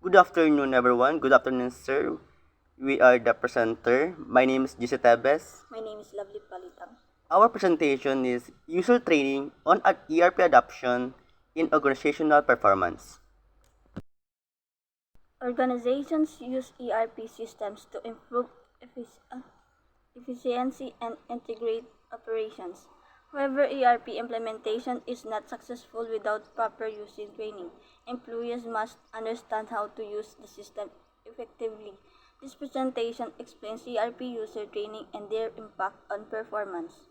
Good afternoon, everyone. Good afternoon, sir. We are the presenter. My name is Jesse Tebes. My name is Lovely Palitang. Our presentation is user training on ERP adoption in organizational performance. Organizations use ERP systems to improve efficiency and integrate operations. However, ERP implementation is not successful without proper user training. Employees must understand how to use the system effectively. This presentation explains ERP user training and their impact on performance.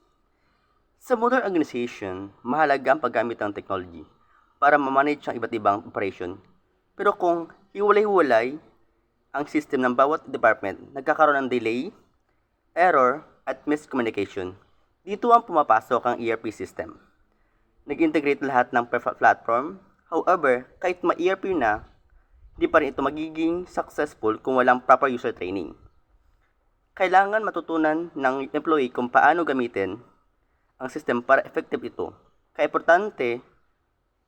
Sa modern organization, mahalaga ang paggamit ng technology para ma-manage ang iba't ibang operation. Pero kung hiwalay-hiwalay ang system ng bawat department, nagkakaroon ng delay, error, at miscommunication. Dito ang pumapasok ang ERP system. Nag-integrate lahat ng platform. However, kahit ma-ERP na, hindi pa rin ito magiging successful kung walang proper user training. Kailangan matutunan ng employee kung paano gamitin ang system para effective ito. Kaya importante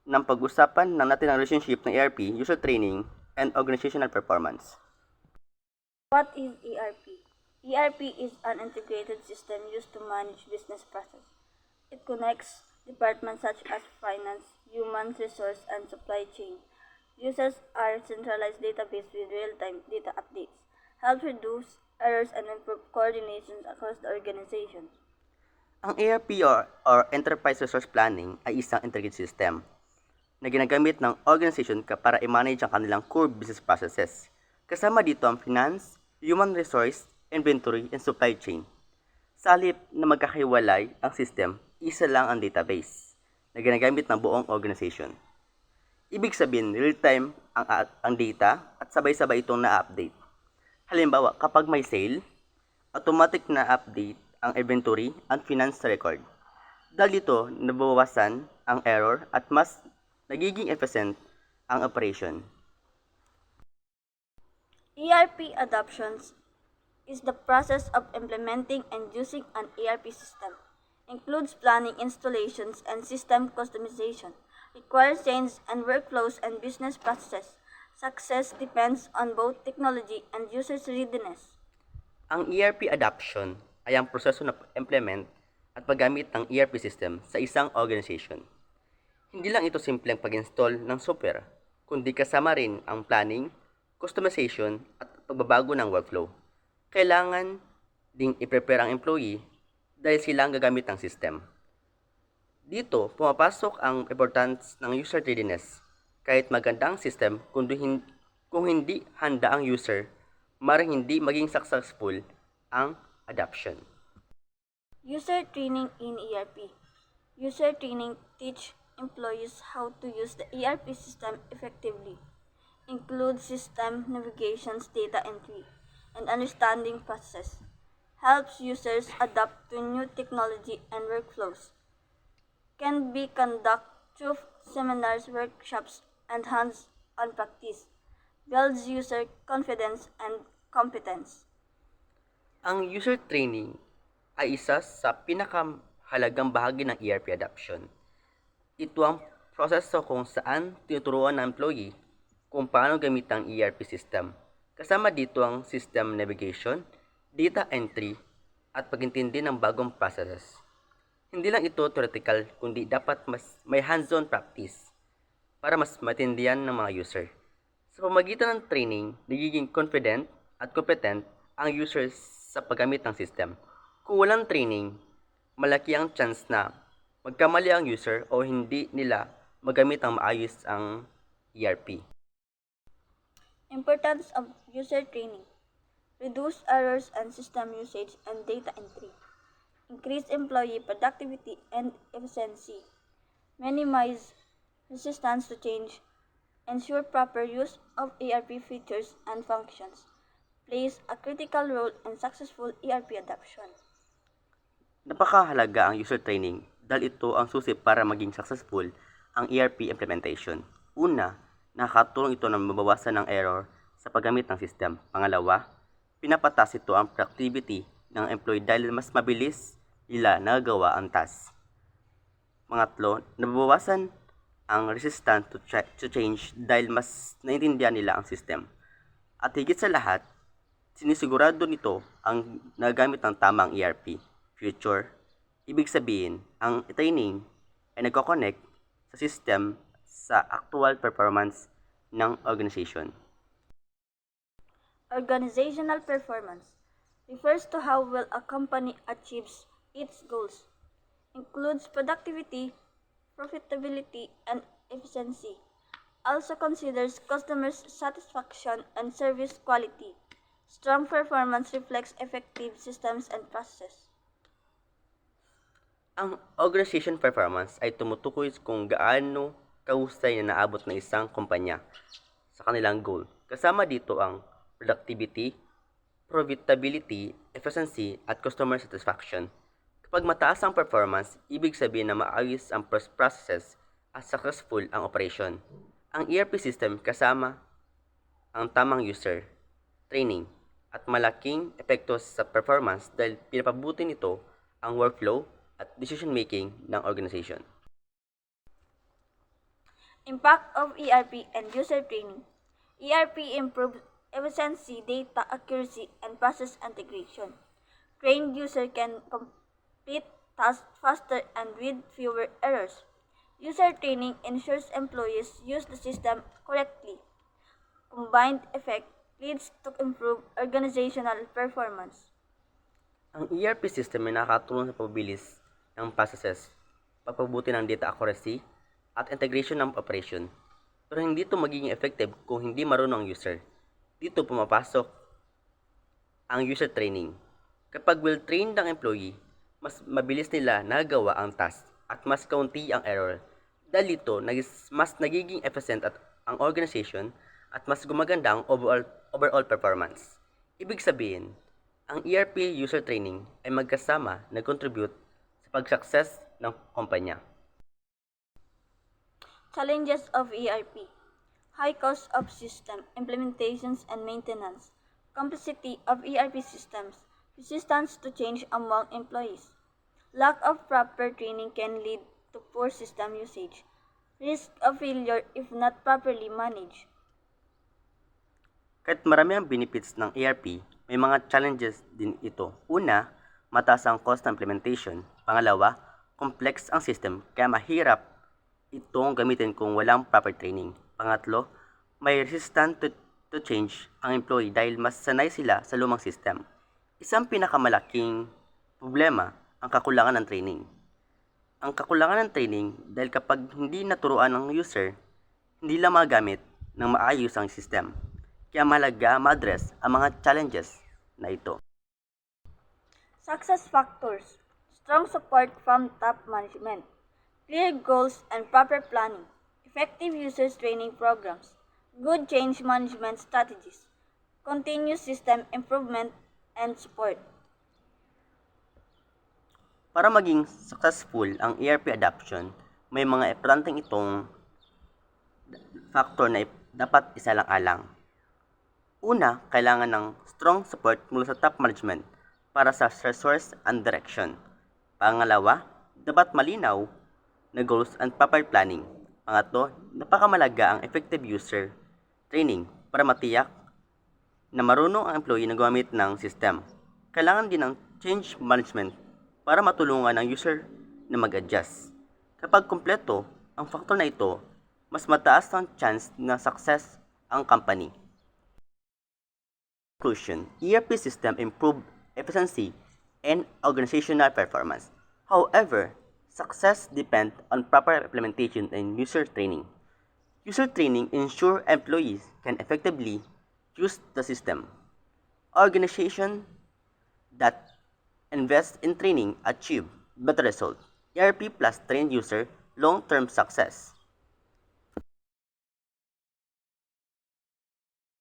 ng pag-usapan natin ang relationship ng ERP, user training, and organizational performance. What is ERP? ERP is an integrated system used to manage business process. It connects departments such as finance, human resource, and supply chain. Users are centralized database with real-time data updates, help reduce errors and improve coordination across the organization. Ang ERP or Enterprise Resource Planning ay isang integrated system na ginagamit ng organization para i-manage ang kanilang core business processes. Kasama dito ang finance, human resource, inventory, and supply chain. Sa halip na magkakahiwalay ang system, isa lang ang database na ginagamit ng buong organization. Ibig sabihin, real-time ang data at sabay-sabay itong na-update. Halimbawa, kapag may sale, automatic na update ang inventory at finance record. Dahil dito, nabawasan ang error at mas nagiging efficient ang operation. ERP adoptions is the process of implementing and using an ERP system. Includes planning installations and system customization. Requires change and workflows and business processes. Success depends on both technology and users' readiness. Ang ERP adoption ay ang proseso na implement at paggamit ng ERP system sa isang organization. Hindi lang ito simpleng pag-install ng software, kundi kasama rin ang planning, customization at pagbabago ng workflow. Kailangan ding i-prepare ang employee dahil sila ang gagamit ng system. Dito, pumapasok ang importance ng user readiness. Kahit maganda ang system, kung hindi handa ang user, maring hindi maging successful ang adoption. User training in ERP. User training teach employees how to use the ERP system effectively. Includes system navigations, data entry, and understanding process. Helps users adapt to new technology and workflows. Can be conducted through seminars, workshops, and hands-on practice. Builds user confidence and competence. Ang user training ay isa sa pinakamahalagang bahagi ng ERP adoption. Ito ang proseso kung saan tinuturuan ng employee kung paano gamit ang ERP system. Kasama dito ang system navigation, data entry, at pag-intindi ng bagong processes. Hindi lang ito theoretical, kundi dapat mas may hands-on practice para mas matindihan ng mga user. Sa pamagitan ng training, nagiging confident at competent ang users sa paggamit ng system. Kung walang training, malaki ang chance na magkamali ang user o hindi nila magamit ang maayos ang ERP. Importance of user training. Reduce errors and system usage and data entry. Increase employee productivity and efficiency. Minimize resistance to change. Ensure proper use of ERP features and functions. Plays a critical role in successful ERP adoption. Napakahalaga ang user training dahil ito ang susi para maging successful ang ERP implementation. Una, nakakatulong ito na mabawasan ng error sa paggamit ng system. Pangalawa, pinapatas ito ang productivity ng employee dahil mas mabilis nila nagagawa ang task. Pangatlo, nababawasan ang resistant to change dahil mas naintindihan nila ang system. At higit sa lahat, sinisigurado nito ang nagamit ng tamang ERP future. Ibig sabihin, ang training ay nagko-connect sa system sa actual performance ng organization. Organizational performance refers to how well a company achieves its goals, includes productivity, profitability, and efficiency. Also considers customers' satisfaction and service quality. Strong performance reflects effective systems and processes. Ang organization performance ay tumutukoy kung gaano kahusay na naabot ng isang kumpanya sa kanilang goal. Kasama dito ang productivity, profitability, efficiency, at customer satisfaction. Kapag mataas ang performance, ibig sabihin na maayos ang processes at successful ang operation. Ang ERP system kasama ang tamang user, training, at malaking epekto sa performance dahil pinapabuti nito ang workflow at decision-making ng organization. Impact of ERP and user training. ERP improves efficiency, data accuracy, and process integration. Trained user can complete tasks faster and with fewer errors. User training ensures employees use the system correctly. Combined effect leads to improved organizational performance. Ang ERP system ay nakakatulong sa pagbilis ng processes, pagpabuti ng data accuracy, at integration ng operation. Pero hindi ito magiging effective kung hindi marunong ang user. Dito pumapasok ang user training. Kapag well-trained ang employee, mas mabilis nila nagagawa ang task at mas kaunti ang error. Dahil dito, mas nagiging efficient at ang organization at mas gumaganda ang overall performance. Ibig sabihin, ang ERP user training ay magkasama nag-contribute sa pag-success ng kumpanya. Challenges of ERP. High cost of system implementations and maintenance. Complexity of ERP systems. Resistance to change among employees. Lack of proper training can lead to poor system usage. Risk of failure if not properly managed. Kahit marami ang benefits ng ERP, may mga challenges din ito. Una, mataas ang cost ng implementation. Pangalawa, complex ang system kaya mahirap itong gamitin kung walang proper training. Pangatlo, may resistant to change ang employee dahil mas sanay sila sa lumang system. Isang pinakamalaking problema ang kakulangan ng training. Ang kakulangan ng training dahil kapag hindi naturuan ng user, hindi lang magamit ng maayos ang system. Kaya mahalaga ma-address ang mga challenges na ito. Success factors. Strong support from top management. Clear goals and proper planning. Effective users training programs. Good change management strategies. Continuous system improvement and support. Para maging successful ang ERP adoption, may mga importanteng itong factor na dapat isalang-alang. Una, kailangan ng strong support mula sa top management para sa resource and direction. Pangalawa, dapat malinaw na goals and proper planning. Pangatlo, napakamalaga ang effective user training para matiyak na marunong ang employee na gumamit ng system. Kailangan din ng change management para matulungan ang user na mag-adjust. Kapag kumpleto ang factor na ito, mas mataas ang chance na success ang company. Conclusion, ERP system improve efficiency and organizational performance. However, success depends on proper implementation and user training. User training ensures employees can effectively use the system. Organizations that invest in training achieve better results. ERP plus trained user long-term success.